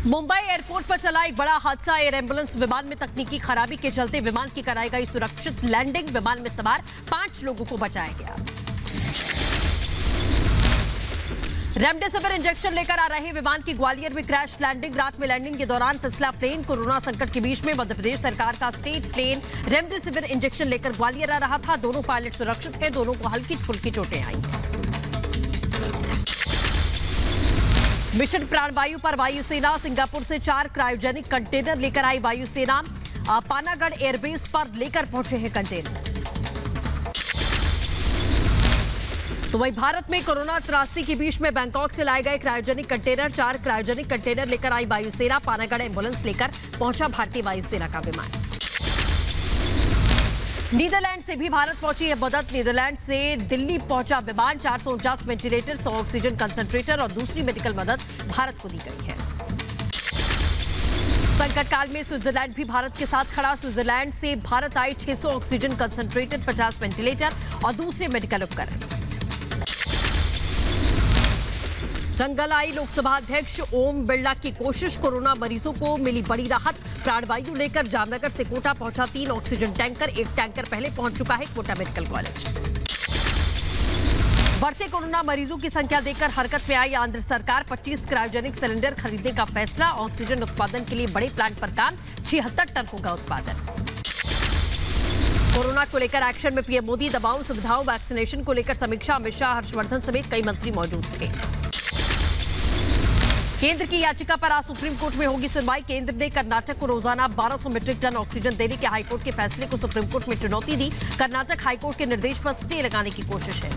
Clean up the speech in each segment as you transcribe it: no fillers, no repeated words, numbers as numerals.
Mumbai airport पर चला एक बड़ा हादसा। एयर एम्बुलेंस विमान में तकनीकी खराबी के चलते विमान की कराई गई सुरक्षित लैंडिंग। विमान में सवार 5 लोगों को बचाया गया। रेमडेसिविर इंजेक्शन लेकर आ रहे विमान की ग्वालियर में क्रैश लैंडिंग। रात में लैंडिंग के दौरान फिसला प्लेन। कोरोना संकट के बीच में मध्य प्रदेश सरकार का स्टेट प्लेन रेमडेसिविर इंजेक्शन लेकर ग्वालियर आ रहा था। दोनों पायलट सुरक्षित हैं। दोनों को हल्की फुल्की चोटें आई। मिशन प्राणवायु पर वायुसेना। सिंगापुर से 4 क्रायोजेनिक कंटेनर लेकर आई वायुसेना। पानागढ़ एयरबेस पर लेकर पहुंचे हैं कंटेनर। तो वहीं भारत में कोरोना त्रासदी के बीच में बैंकॉक से लाए गए क्रायोजेनिक कंटेनर। 4 क्रायोजेनिक कंटेनर लेकर आई वायुसेना। पानागढ़ एम्बुलेंस लेकर पहुंचा भारतीय वायुसेना का विमान। नीदरलैंड से भी भारत पहुंची है मदद। नीदरलैंड से दिल्ली पहुंचा विमान। 449 वेंटिलेटर, 100 ऑक्सीजन कंसंट्रेटर और दूसरी मेडिकल मदद भारत को दी गई है। संकट काल में स्विट्जरलैंड भी भारत के साथ खड़ा। स्विट्जरलैंड से भारत आई 600 ऑक्सीजन कंसंट्रेटर, 50 वेंटिलेटर और दूसरे मेडिकल उपकरण। रंगल आई लोकसभा अध्यक्ष ओम बिरला की कोशिश। कोरोना मरीजों को मिली बड़ी राहत। प्राणवायु लेकर जामनगर से कोटा पहुंचा 3 ऑक्सीजन टैंकर। एक टैंकर पहले पहुंच चुका है कोटा मेडिकल कॉलेज। बढ़ते कोरोना मरीजों की संख्या देखकर हरकत में आई आंध्र सरकार। 25 क्रायोजेनिक सिलेंडर खरीदने का फैसला। ऑक्सीजन उत्पादन के लिए बड़े प्लांट पर काम। 76 टन होगा उत्पादन। कोरोना को लेकर एक्शन में पीएम मोदी। दवाओं, सुविधाओं, वैक्सीनेशन को लेकर समीक्षा। अमित शाह, हर्षवर्धन समेत कई मंत्री मौजूद थे। केंद्र की याचिका पर आज सुप्रीम कोर्ट में होगी सुनवाई। केंद्र ने कर्नाटक को रोजाना 1200 मीट्रिक टन ऑक्सीजन देने के हाईकोर्ट के फैसले को सुप्रीम कोर्ट में चुनौती दी। कर्नाटक हाईकोर्ट के निर्देश पर स्टे लगाने की कोशिश है।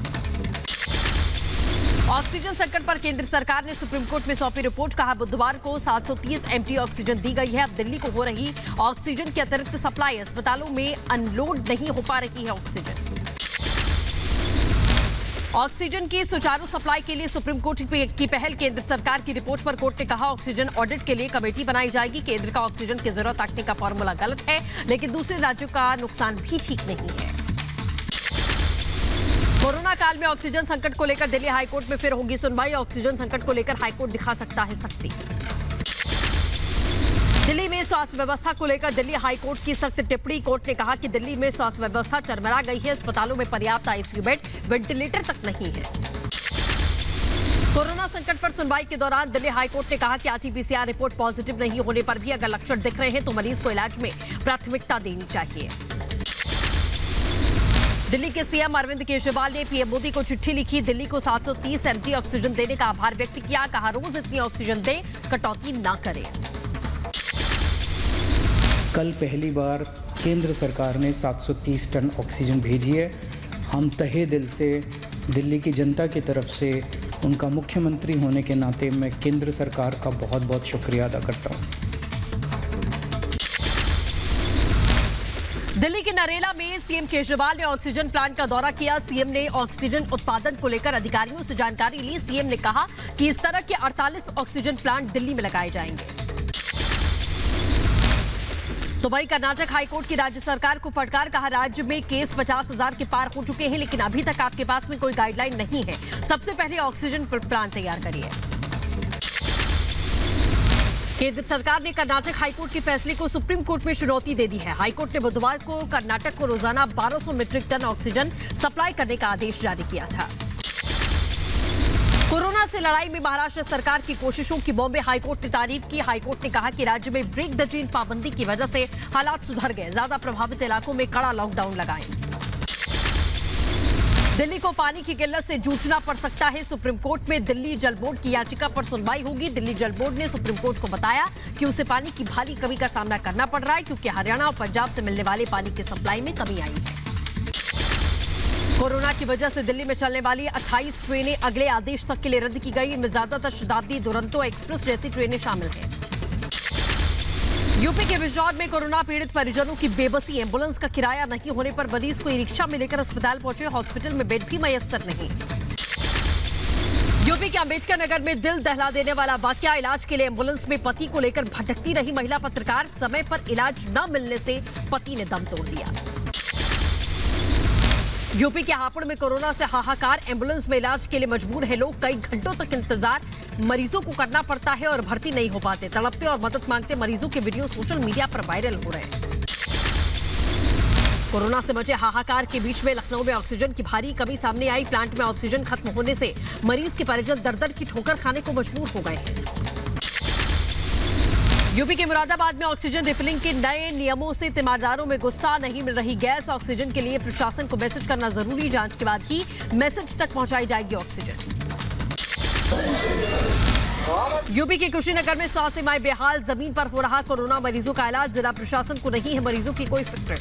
ऑक्सीजन संकट पर केंद्र सरकार ने सुप्रीम कोर्ट में सौंपी रिपोर्ट। कहा बुधवार को 730 एमटी ऑक्सीजन दी गई है। अब दिल्ली को हो रही ऑक्सीजन की अतिरिक्त सप्लाई। अस्पतालों में अनलोड नहीं हो पा रही है ऑक्सीजन। ऑक्सीजन की सुचारू सप्लाई के लिए सुप्रीम कोर्ट की पहल। केंद्र सरकार की रिपोर्ट पर कोर्ट ने कहा ऑक्सीजन ऑडिट के लिए कमेटी बनाई जाएगी। केंद्र का ऑक्सीजन की जरूरत आंकने का फॉर्मूला गलत है, लेकिन दूसरे राज्यों का नुकसान भी ठीक नहीं है। कोरोना काल में ऑक्सीजन संकट को लेकर दिल्ली हाईकोर्ट में फिर होगी सुनवाई। ऑक्सीजन संकट को लेकर हाईकोर्ट दिखा सकता है सख्ती। दिल्ली में स्वास्थ्य व्यवस्था को लेकर दिल्ली हाईकोर्ट की सख्त टिप्पणी। कोर्ट ने कहा कि दिल्ली में स्वास्थ्य व्यवस्था चरमरा गई है। अस्पतालों में पर्याप्त आईसीयू बेड, वेंटिलेटर तक नहीं है। कोरोना संकट पर सुनवाई के दौरान दिल्ली हाईकोर्ट ने कहा कि आरटी-पीसीआर रिपोर्ट पॉजिटिव नहीं होने पर भी अगर लक्षण दिख रहे हैं तो मरीज को इलाज में प्राथमिकता देनी चाहिए। दिल्ली के सीएम अरविंद केजरीवाल ने पीएम मोदी को चिट्ठी लिखी। दिल्ली को 730 एमटी ऑक्सीजन देने का आभार व्यक्त किया। कहा रोज इतनी ऑक्सीजन दें, कटौती ना करें। कल पहली बार केंद्र सरकार ने 730 टन ऑक्सीजन भेजी है। हम तहे दिल से दिल्ली की जनता की तरफ से उनका मुख्यमंत्री होने के नाते मैं केंद्र सरकार का बहुत बहुत शुक्रिया अदा करता हूँ। दिल्ली के नरेला में सीएम केजरीवाल ने ऑक्सीजन प्लांट का दौरा किया। सीएम ने ऑक्सीजन उत्पादन को लेकर अधिकारियों से जानकारी ली। सीएम ने कहा कि इस तरह के 48 ऑक्सीजन प्लांट दिल्ली में लगाए जाएंगे। तो वहीं कर्नाटक हाईकोर्ट की राज्य सरकार को फटकार। कहा राज्य में केस 50,000 के पार हो चुके हैं, लेकिन अभी तक आपके पास में कोई गाइडलाइन नहीं है। सबसे पहले ऑक्सीजन प्लांट तैयार करिए। केंद्र सरकार ने कर्नाटक हाईकोर्ट के फैसले को सुप्रीम कोर्ट में चुनौती दे दी है। हाईकोर्ट ने बुधवार को कर्नाटक को रोजाना 1200 मीट्रिक टन ऑक्सीजन सप्लाई करने का आदेश जारी किया था। कोरोना से लड़ाई में महाराष्ट्र सरकार की कोशिशों की बॉम्बे हाईकोर्ट ने तारीफ की। हाईकोर्ट ने कहा कि राज्य में ब्रेक द चेन पाबंदी की वजह से हालात सुधर गए। ज्यादा प्रभावित इलाकों में कड़ा लॉकडाउन लगाएं। दिल्ली को पानी की किल्लत से जूझना पड़ सकता है। सुप्रीम कोर्ट में दिल्ली जल बोर्ड की याचिका पर सुनवाई होगी। दिल्ली जल बोर्ड ने सुप्रीम कोर्ट को बताया कि उसे पानी की भारी कमी का सामना करना पड़ रहा है, क्योंकि हरियाणा और पंजाब से मिलने वाले पानी की सप्लाई में कमी आई है। कोरोना की वजह से दिल्ली में चलने वाली 28 ट्रेनें अगले आदेश तक के लिए रद्द की गई। इनमें ज्यादातर शताब्दी, दुरंतो एक्सप्रेस जैसी ट्रेनें शामिल हैं। यूपी के बिजनौर में कोरोना पीड़ित परिजनों की बेबसी। एम्बुलेंस का किराया नहीं होने पर मरीज को ई रिक्शा में लेकर अस्पताल पहुंचे। हॉस्पिटल में बेड भी मैसर नहीं। यूपी के अंबेडकर नगर में दिल दहला देने वाला वाकया। इलाज के लिए एम्बुलेंस में पति को लेकर भटकती रही महिला पत्रकार। समय पर इलाज न मिलने से पति ने दम तोड़ दिया। यूपी के हापुड़ में कोरोना से हाहाकार, एम्बुलेंस में इलाज के लिए मजबूर है लोग। कई घंटों तक इंतजार मरीजों को करना पड़ता है और भर्ती नहीं हो पाते। तड़पते और मदद मांगते मरीजों के वीडियो सोशल मीडिया पर वायरल हो रहे हैं। कोरोना से मचे हाहाकार के बीच में लखनऊ में ऑक्सीजन की भारी कमी सामने आई। प्लांट में ऑक्सीजन खत्म होने से मरीज के परिजन दर-दर की ठोकर खाने को मजबूर हो गए हैं। यूपी के मुरादाबाद में ऑक्सीजन रिफिलिंग के नए नियमों से तीमारदारों में गुस्सा। नहीं मिल रही गैस। ऑक्सीजन के लिए प्रशासन को मैसेज करना जरूरी। जांच के बाद ही मैसेज तक पहुंचाई जाएगी ऑक्सीजन। यूपी के कुशीनगर में 100 से माई बेहाल। जमीन पर हो रहा कोरोना मरीजों का इलाज। जिला प्रशासन को नहीं है मरीजों की कोई फिक्र।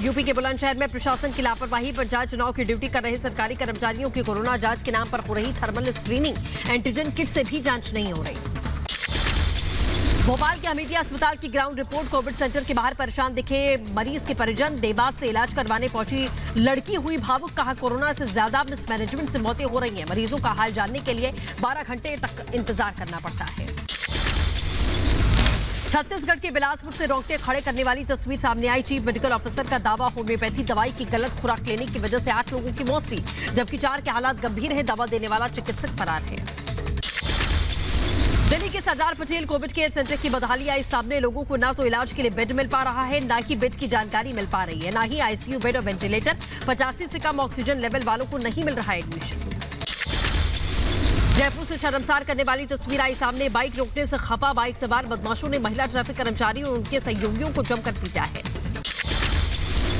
यूपी के बुलंदशहर में प्रशासन की लापरवाही। पंचायत चुनाव की ड्यूटी कर रहे सरकारी कर्मचारियों की कोरोना जांच के नाम पर हो रही थर्मल स्क्रीनिंग। एंटीजन किट से भी जांच नहीं हो रही। भोपाल के हमीदिया अस्पताल की ग्राउंड रिपोर्ट। कोविड सेंटर के बाहर परेशान दिखे मरीज के परिजन। देवास से इलाज करवाने पहुंची लड़की हुई भावुक। कहा कोरोना से ज्यादा मिसमैनेजमेंट से मौतें हो रही हैं। मरीजों का हाल जानने के लिए 12 घंटे तक इंतजार करना पड़ता है। छत्तीसगढ़ के बिलासपुर से रोंगटे खड़े करने वाली तस्वीर सामने आई। चीफ मेडिकल ऑफिसर का दावा, होम्योपैथी दवाई की गलत खुराक लेने की वजह से 8 लोगों की मौत हुई, जबकि 4 के हालात गंभीर है। दवा देने वाला चिकित्सक फरार है। दिल्ली के Sardar Patel Covid care centre की बदहाली आई सामने। लोगों को ना तो इलाज के लिए बेड मिल पा रहा है, ना ही बेड की जानकारी मिल पा रही है, ना ही आईसीयू बेड और वेंटिलेटर। 85 से कम ऑक्सीजन लेवल वालों को नहीं मिल रहा है एडमिशन। जयपुर से शर्मसार करने वाली तस्वीर आई सामने। बाइक रोकने से खफा बाइक सवार बदमाशों ने महिला ट्रैफिक कर्मचारियों और उनके सहयोगियों को जमकर पीटा है।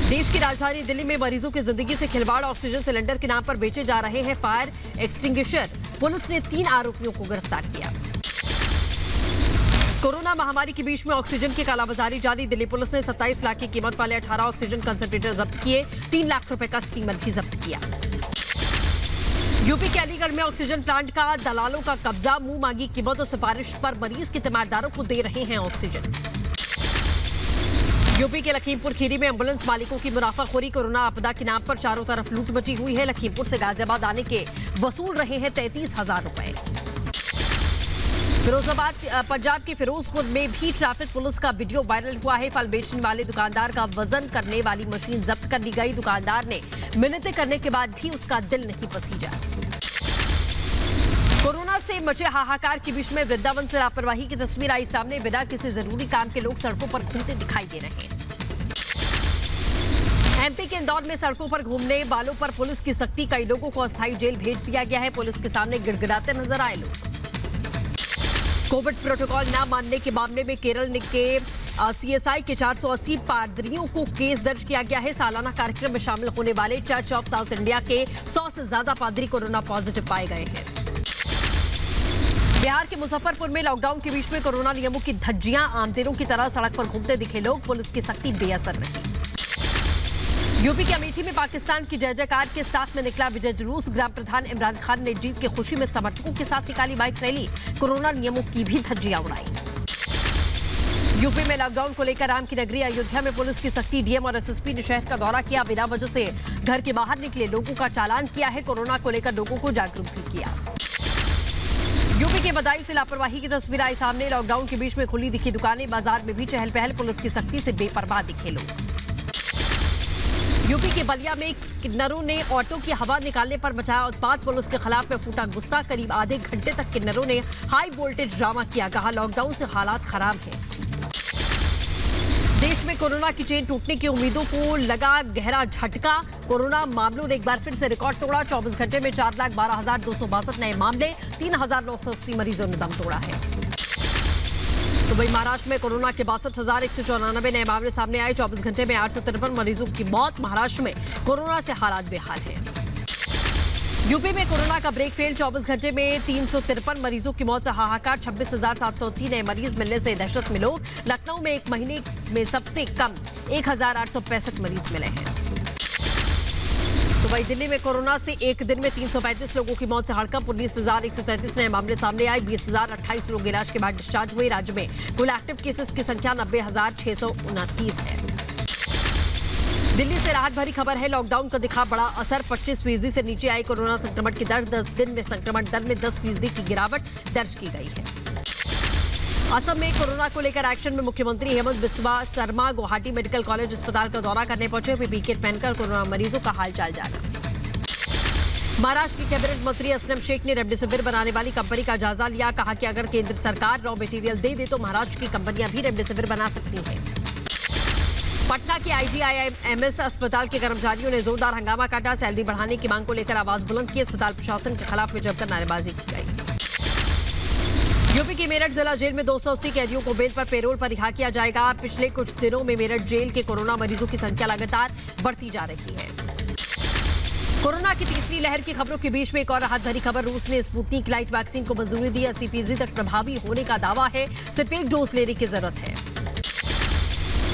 देश की राजधानी दिल्ली में मरीजों की जिंदगी से खिलवाड़। ऑक्सीजन सिलेंडर के नाम पर बेचे जा रहे हैं फायर एक्सटिंग्विशर। पुलिस ने 3 आरोपियों को गिरफ्तार किया। कोरोना महामारी के बीच में ऑक्सीजन की कालाबाजारी जारी। दिल्ली पुलिस ने 27 लाख की कीमत वाले 18 ऑक्सीजन कंसंट्रेटर जब्त किए। 3 लाख रुपए का स्टीमर भी जब्त किया। यूपी के अलीगढ़ में ऑक्सीजन प्लांट का दलालों का कब्जा। मुंह मांगी कीमत और सिफारिश पर मरीज के तीमारदारों को दे रहे हैं ऑक्सीजन। यूपी के लखीमपुर खीरी में एम्बुलेंस मालिकों की मुनाफाखोरी। कोरोना आपदा के नाम पर चारों तरफ लूट मची हुई है। लखीमपुर से गाजियाबाद आने के वसूल रहे हैं 33,000 रुपए। फिरोजाबाद पंजाब के फिरोजपुर में भी ट्रैफिक पुलिस का वीडियो वायरल हुआ है। फल बेचने वाले दुकानदार का वजन करने वाली मशीन जब्त कर ली गई। दुकानदार ने मिन्नतें करने के बाद भी उसका दिल नहीं पसीजा। कोरोना से मचे हाहाकार के बीच में वृंदावन से लापरवाही की तस्वीर आई सामने। बिना किसी जरूरी काम के लोग सड़कों पर घूमते दिखाई दे रहे हैं। एमपी के इंदौर में सड़कों पर घूमने वालों पर पुलिस की सख्ती। कई लोगों को अस्थायी जेल भेज दिया गया है। पुलिस के सामने गिड़गिड़ाते नजर आए लोग। कोविड प्रोटोकॉल न मानने के मामले में केरल के सीएसआई के 480 पादरियों को केस दर्ज किया गया है। सालाना कार्यक्रम में शामिल होने वाले चर्च ऑफ साउथ इंडिया के 100 से ज्यादा पादरी कोरोना पॉजिटिव पाए गए हैं। बिहार के मुजफ्फरपुर में लॉकडाउन के बीच में कोरोना नियमों की धज्जियां। आम दिनों की तरह सड़क पर घूमते दिखे लोग। पुलिस की सख्ती बेअसर रही। यूपी के अमेठी में पाकिस्तान की जय जयकार के साथ में निकला विजय जुलूस। ग्राम प्रधान इमरान खान ने जीत की खुशी में समर्थकों के साथ निकाली बाइक रैली। कोरोना नियमों की भी धज्जियां उड़ाई। यूपी में लॉकडाउन को लेकर राम की नगरी अयोध्या में पुलिस की सख्ती। डीएम और एसएसपी ने शहर का दौरा किया। बिना वजह से घर के बाहर निकले लोगों का चालान किया है। कोरोना को लेकर लोगों को जागरूक भी किया। यूपी के बदायूं से लापरवाही की तस्वीर आई सामने। लॉकडाउन के बीच में खुली दिखी दुकानें। बाजार में भी चहल पहल। पुलिस की सख्ती से बेपरवाह दिखे लोग। यूपी के बलिया में किन्नरों ने ऑटो की हवा निकालने पर मचाया उत्पात। पुलिस के खिलाफ में फूटा गुस्सा। करीब आधे घंटे तक किन्नरों ने हाई वोल्टेज ड्रामा किया। कहा लॉकडाउन से हालात खराब हैं। देश में कोरोना की चेन टूटने की उम्मीदों को लगा गहरा झटका। कोरोना मामलों ने एक बार फिर से रिकॉर्ड तोड़ा। 24 घंटे में 4,12,262 नए मामले। 3,980 मरीजों ने दम तोड़ा है। तो वही महाराष्ट्र में कोरोना के 62,194 नए मामले सामने आए। 24 घंटे में 853 मरीजों की मौत। महाराष्ट्र में कोरोना से हालात बेहाल हैं। यूपी में कोरोना का ब्रेक फेल। 24 घंटे में 353 मरीजों की मौत से हाहाकार। 26,780 नए मरीज मिलने से दहशत में लोग। लखनऊ में एक महीने में सबसे कम 1,865 मरीज मिले हैं। तो वही दिल्ली में कोरोना से एक दिन में 335 लोगों की मौत से हड़कंप। 19,133 नए मामले सामने आए। 20,028 लोग इलाज के बाद डिस्चार्ज हुए। राज्य में कुल एक्टिव केसेस की संख्या 90,629 है। दिल्ली से राहत भरी खबर है। लॉकडाउन का दिखा बड़ा असर। 25% से नीचे आई कोरोना संक्रमण की दर। 10 दिन में संक्रमण दर में 10% की गिरावट दर्ज की गई है। असम में कोरोना को लेकर एक्शन में मुख्यमंत्री हेमंत बिस्वा शर्मा गुवाहाटी मेडिकल कॉलेज अस्पताल का दौरा करने पहुंचे। पीपीई किट पहनकर कोरोना मरीजों का हालचाल जाना। महाराष्ट्र की कैबिनेट मंत्री असलम शेख ने रेमडेसिविर बनाने वाली कंपनी का जायजा लिया। कहा कि अगर केंद्र सरकार रॉ मटेरियल दे दे तो महाराष्ट्र की कंपनियां भी रेमडेसिविर बना सकती हैं। पटना के आईजीआईएमएस अस्पताल के कर्मचारियों ने जोरदार हंगामा काटा। सैलरी बढ़ाने की मांग को लेकर आवाज बुलंद की। अस्पताल प्रशासन के खिलाफ में जमकर नारेबाजी की गई। यूपी की मेरठ जिला जेल में 280 कैदियों को बेल पर पैरोल पर रिहा किया जाएगा। पिछले कुछ दिनों में मेरठ जेल के कोरोना मरीजों की संख्या लगातार बढ़ती जा रही है। कोरोना की तीसरी लहर की खबरों के बीच में एक और राहत भरी खबर। रूस ने स्पुतनिक लाइट वैक्सीन को मंजूरी दी। 80% तक प्रभावी होने का दावा है। सिर्फ एक डोज लेने की जरूरत है।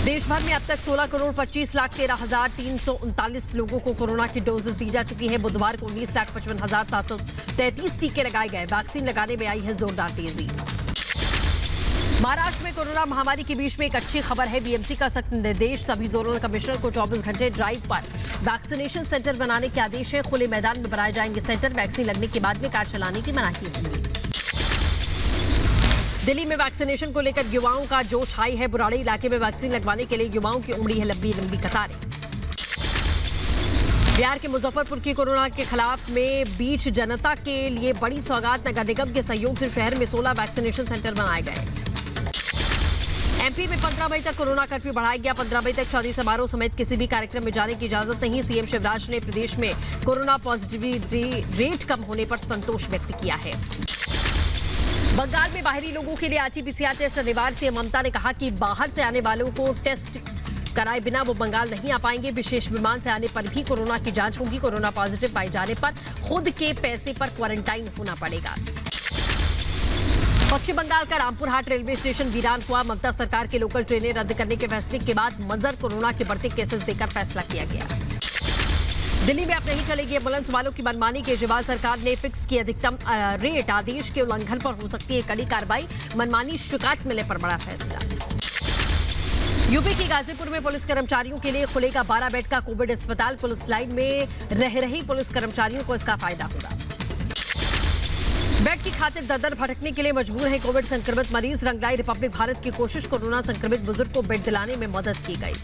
देश भर में अब तक 16,25,13,339 लोगों को कोरोना की डोजेस दी जा चुकी है। बुधवार को 19,55,733 टीके लगाए गए। वैक्सीन लगाने में आई है जोरदार तेजी। महाराष्ट्र में कोरोना महामारी के बीच में एक अच्छी खबर है। बीएमसी का सख्त निर्देश। सभी जोनल कमिश्नर को 24 घंटे ड्राइव पर वैक्सीनेशन सेंटर बनाने के आदेश है। खुले मैदान में बनाए जाएंगे सेंटर। वैक्सीन लगने के बाद में कार चलाने की मनाही होगी। दिल्ली में वैक्सीनेशन को लेकर युवाओं का जोश हाई है। बुराड़ी इलाके में वैक्सीन लगवाने के लिए युवाओं की उमड़ी है लंबी लंबी कतारें। बिहार के मुजफ्फरपुर की कोरोना के खिलाफ में बीच जनता के लिए बड़ी सौगात। नगर निगम के सहयोग से शहर में 16 वैक्सीनेशन सेंटर बनाए गए। एमपी में 15 मई तक कोरोना कर्फ्यू बढ़ाया गया। 15 मई तक शादी समारोह समेत किसी भी कार्यक्रम में जाने की इजाजत नहीं। सीएम शिवराज ने प्रदेश में कोरोना पॉजिटिविटी रेट कम होने पर संतोष व्यक्त किया है। बंगाल में बाहरी लोगों के लिए आरटी-पीसीआर टेस्ट अनिवार्य। सीएम ममता ने कहा कि बाहर से आने वालों को टेस्ट कराए बिना वो बंगाल नहीं आ पाएंगे। विशेष विमान से आने पर भी कोरोना की जांच होगी। कोरोना पॉजिटिव पाए जाने पर खुद के पैसे पर क्वारंटाइन होना पड़ेगा। पश्चिम बंगाल का रामपुरहाट रेलवे स्टेशन वीरान हुआ। ममता सरकार के लोकल ट्रेनें रद्द करने के फैसले के बाद मंजर कोरोना के बढ़ते केसेस देकर फैसला किया गया। दिल्ली में अब नहीं चलेगी एम्बुलेंस वालों की मनमानी। केजरीवाल सरकार ने फिक्स की अधिकतम रेट। आदेश के उल्लंघन पर हो सकती है कड़ी कार्रवाई। मनमानी शिकायत मिलने पर बड़ा फैसला। यूपी के गाजीपुर में पुलिस कर्मचारियों के लिए खुलेगा 12 बेड का कोविड अस्पताल। पुलिस लाइन में रह रही पुलिस कर्मचारियों को इसका फायदा होगा। बेड की खातिर दर भटकने के लिए मजबूर है कोविड संक्रमित मरीज। रंगलाई रिपब्लिक भारत की कोशिश। कोरोना संक्रमित बुजुर्ग को बेड दिलाने में मदद की गई।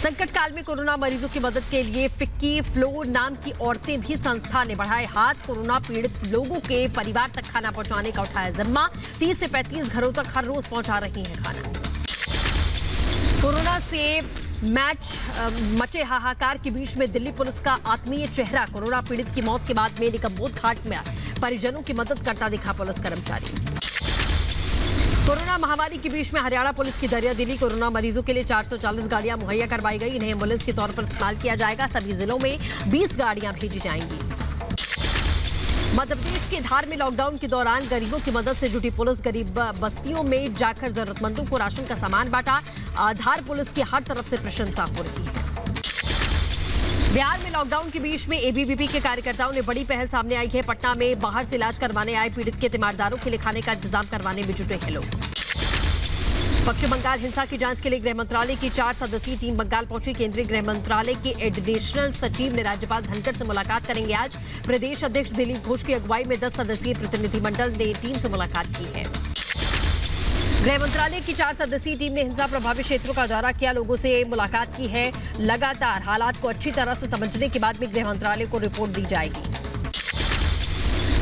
संकट काल में कोरोना मरीजों की मदद के लिए फिक्की फ्लोर नाम की औरतें भी संस्था ने बढ़ाए हाथ। कोरोना पीड़ित लोगों के परिवार तक खाना पहुंचाने का उठाया जिम्मा। 30 से 35 घरों तक हर रोज पहुंचा रही हैं खाना। कोरोना से मचे हाहाकार के बीच में दिल्ली पुलिस का आत्मीय चेहरा। कोरोना पीड़ित की मौत के बाद में निकम्बोध घाट में परिजनों की मदद करता दिखा पुलिस कर्मचारी। कोरोना महामारी के बीच में हरियाणा पुलिस की दरियादिली। कोरोना मरीजों के लिए 440 गाड़ियां मुहैया करवाई गई। इन्हें एम्बुलेंस के तौर पर इस्तेमाल किया जाएगा। सभी जिलों में 20 गाड़ियां भेजी जाएंगी। मध्य प्रदेश के धार में लॉकडाउन के दौरान गरीबों की मदद से जुटी पुलिस। गरीब बस्तियों में जाकर जरूरतमंदों को राशन का सामान बांटा। धार पुलिस की हर तरफ से प्रशंसा हो रही है। बिहार में लॉकडाउन के बीच में एबीवीपी के कार्यकर्ताओं ने बड़ी पहल सामने आई है। पटना में बाहर से इलाज करवाने आए पीड़ित के तीमारदारों के लिए खाने का इंतजाम करवाने में जुटे हैं लोग। पश्चिम बंगाल हिंसा की जांच के लिए गृह मंत्रालय की 4 सदस्यीय टीम बंगाल पहुंची। केंद्रीय गृह मंत्रालय के एडिशनल सचिव ने राज्यपाल धनखड़ से मुलाकात करेंगे आज। प्रदेश अध्यक्ष दिलीप घोष की अगुवाई में 10 सदस्यीय प्रतिनिधिमंडल ने टीम से मुलाकात की है। गृह मंत्रालय की 4 सदस्यीय टीम ने हिंसा प्रभावित क्षेत्रों का दौरा किया। लोगों से मुलाकात की है। लगातार हालात को अच्छी तरह से समझने के बाद में गृह मंत्रालय को रिपोर्ट दी जाएगी।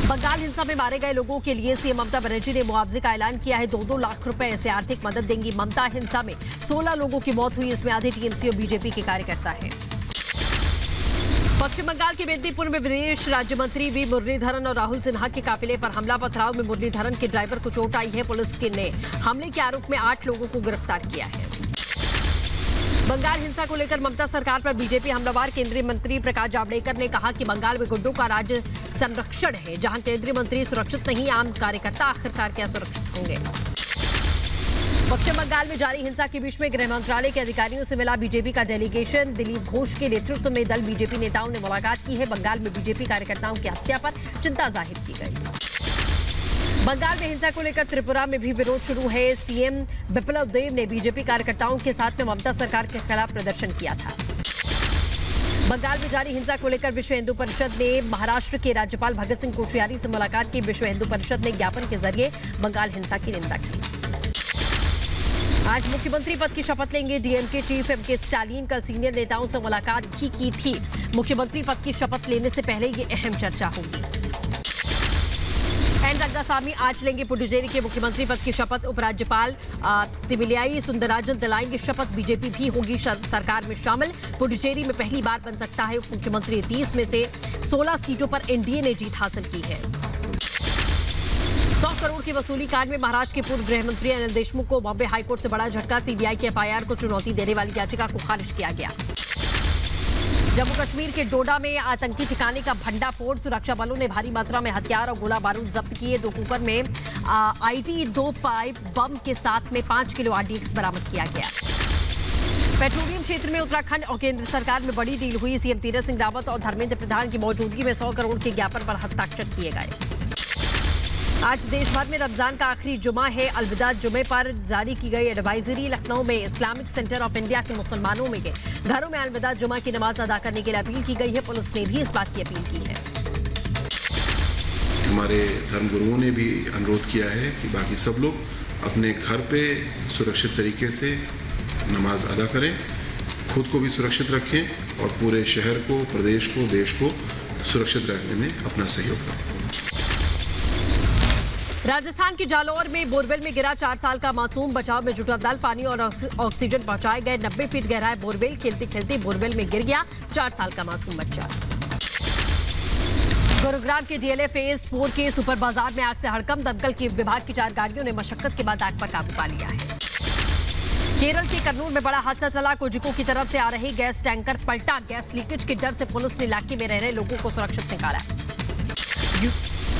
बंगाल हिंसा में मारे गए लोगों के लिए सीएम ममता बनर्जी ने मुआवजे का ऐलान किया है। 2-2 लाख रुपए ऐसे आर्थिक मदद देंगी ममता। हिंसा में 16 लोगों की मौत हुई। इसमें आधे टीएमसी और बीजेपी के कार्यकर्ता हैं। पश्चिम बंगाल के मेदिनीपुर में विदेश राज्य मंत्री वी मुरलीधरन और राहुल सिन्हा के काफिले पर हमला। पथराव में मुरलीधरन के ड्राइवर को चोट आई है। पुलिस ने हमले के आरोप में 8 लोगों को गिरफ्तार किया है। बंगाल हिंसा को लेकर ममता सरकार पर बीजेपी हमलावर। केंद्रीय मंत्री प्रकाश जावड़ेकर ने कहा कि बंगाल में गुंडों का राज्य संरक्षण है। जहां केंद्रीय मंत्री सुरक्षित नहीं, आम कार्यकर्ता आखिरकार क्या सुरक्षित होंगे। पश्चिम बंगाल में जारी हिंसा के बीच में गृह मंत्रालय के अधिकारियों से मिला बीजेपी का डेलीगेशन। दिलीप घोष के नेतृत्व में दल बीजेपी नेताओं ने मुलाकात की है। बंगाल में बीजेपी कार्यकर्ताओं की हत्या पर चिंता जाहिर की गई। बंगाल में हिंसा को लेकर त्रिपुरा में भी विरोध शुरू है। सीएम बिप्लब देब ने बीजेपी कार्यकर्ताओं के साथ में ममता सरकार के खिलाफ प्रदर्शन किया था। बंगाल में जारी हिंसा को लेकर विश्व हिंदू परिषद ने महाराष्ट्र के राज्यपाल भगत सिंह कोश्यारी से मुलाकात की। विश्व हिंदू परिषद ने ज्ञापन के जरिए बंगाल हिंसा की निंदा की। आज मुख्यमंत्री पद की शपथ लेंगे डीएमके चीफ एमके स्टालिन। कल सीनियर नेताओं से मुलाकात भी की थी। मुख्यमंत्री पद की शपथ लेने से पहले ये अहम चर्चा होगी। एन रंगासामी आज लेंगे पुडुचेरी के मुख्यमंत्री पद की शपथ। उपराज्यपाल तिमिलियाई सुंदरराजन दिलाएंगे शपथ। बीजेपी भी होगी सरकार में शामिल। पुडुचेरी में पहली बार बन सकता है उप मुख्यमंत्री। 30 में से 16 सीटों पर एनडीए ने जीत हासिल की है। 100 करोड़ की वसूली कांड में महाराष्ट्र के पूर्व गृह मंत्री अनिल देशमुख को बॉम्बे हाईकोर्ट से बड़ा झटका। सीबीआई की एफआईआर को चुनौती देने वाली याचिका को खारिज किया गया। जम्मू कश्मीर के डोडा में आतंकी ठिकाने का भंडाफोड़। सुरक्षा बलों ने भारी मात्रा में हथियार और गोला बारूद जब्त किए। 2 कुकर में IT-2 पाइप बम के साथ में 5 किलो RDX बरामद किया गया। पेट्रोलियम क्षेत्र में उत्तराखंड और केंद्र सरकार में बड़ी डील हुई। सीएम तीरथ सिंह रावत और धर्मेंद्र प्रधान की मौजूदगी में 100 करोड़ के ज्ञापन पर हस्ताक्षर किए गए। आज देश भर में रमजान का आखिरी जुमा है। अलविदा जुमे पर जारी की गई एडवाइजरी। लखनऊ में इस्लामिक सेंटर ऑफ इंडिया के मुसलमानों में घरों में अलविदा जुमा की नमाज अदा करने के लिए अपील की गई है। पुलिस ने भी इस बात की अपील की है। हमारे धर्मगुरुओं ने भी अनुरोध किया है कि बाकी सब लोग अपने घर पे सुरक्षित तरीके से नमाज अदा करें, खुद को भी सुरक्षित रखें और पूरे शहर को, प्रदेश को, देश को सुरक्षित रखने में अपना सहयोग करें। राजस्थान के जालौर में बोरवेल में गिरा 4 साल का मासूम। बचाव में जुटा दल। पानी और ऑक्सीजन पहुंचाए गए। 90 फीट गहरा है बोरवेल। खेलते खेलते बोरवेल में गिर गया 4 साल का मासूम बच्चा। गुरुग्राम के डीएलए फेज 4 के सुपर बाजार में आग से हड़कंप। दमकल की विभाग की 4 गाड़ियों ने मशक्कत के बाद आग पर काबू पा लिया है। केरल के कन्नूर में बड़ा हादसा चला। कोजिको की तरफ से आ रही गैस टैंकर पलटा। गैस लीकेज के डर से पुलिस ने इलाके में रह रहे लोगों को सुरक्षित निकाला।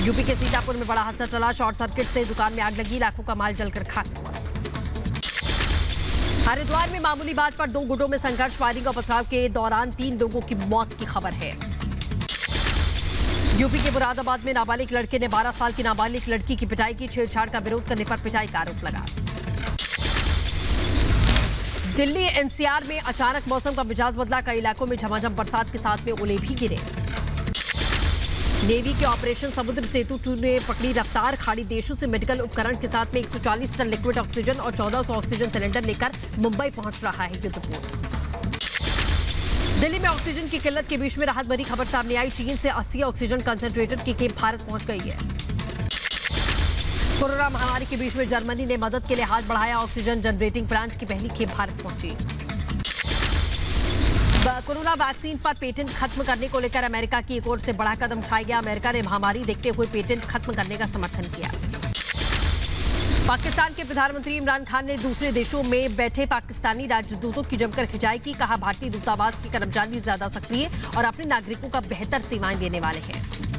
यूपी के सीतापुर में बड़ा हादसा चला। शॉर्ट सर्किट से दुकान में आग लगी। लाखों का माल जलकर खाक हुआ। हरिद्वार में मामूली बात पर 2 गुटों में संघर्ष। फायरिंग और पथराव के दौरान 3 लोगों की मौत की खबर है। यूपी के मुरादाबाद में नाबालिग लड़के ने 12 साल की नाबालिग लड़की की पिटाई की। छेड़छाड़ का विरोध करने पर पिटाई का आरोप लगा। दिल्ली एनसीआर में अचानक मौसम का मिजाज बदला। कई इलाकों में झमाझम बरसात के साथ में ओले भी गिरे। नेवी के ऑपरेशन समुद्र सेतु 2 ने पकड़ी रफ्तार। खाड़ी देशों से मेडिकल उपकरण के साथ में 140 टन लिक्विड ऑक्सीजन और 1400 ऑक्सीजन सिलेंडर लेकर मुंबई पहुंच रहा है युद्धपोत। दिल्ली में ऑक्सीजन की किल्लत के बीच में राहत भरी खबर सामने आई। चीन से 80 ऑक्सीजन कंसंट्रेटर की खेप भारत पहुंच गई है। कोरोना महामारी के बीच में जर्मनी ने मदद के लिए हाथ बढ़ाया। ऑक्सीजन जनरेटिंग प्लांट की पहली खेप भारत पहुंची। कोरोना वैक्सीन पर पेटेंट खत्म करने को लेकर अमेरिका की एक ओर से बड़ा कदम उठाया गया। अमेरिका ने महामारी देखते हुए पेटेंट खत्म करने का समर्थन किया। पाकिस्तान के प्रधानमंत्री इमरान खान ने दूसरे देशों में बैठे पाकिस्तानी राजदूतों की जमकर खिंचाई की। कहा, भारतीय दूतावास के कर्मचारी ज्यादा सक्रिय और अपने नागरिकों का बेहतर सेवाएं देने वाले हैं।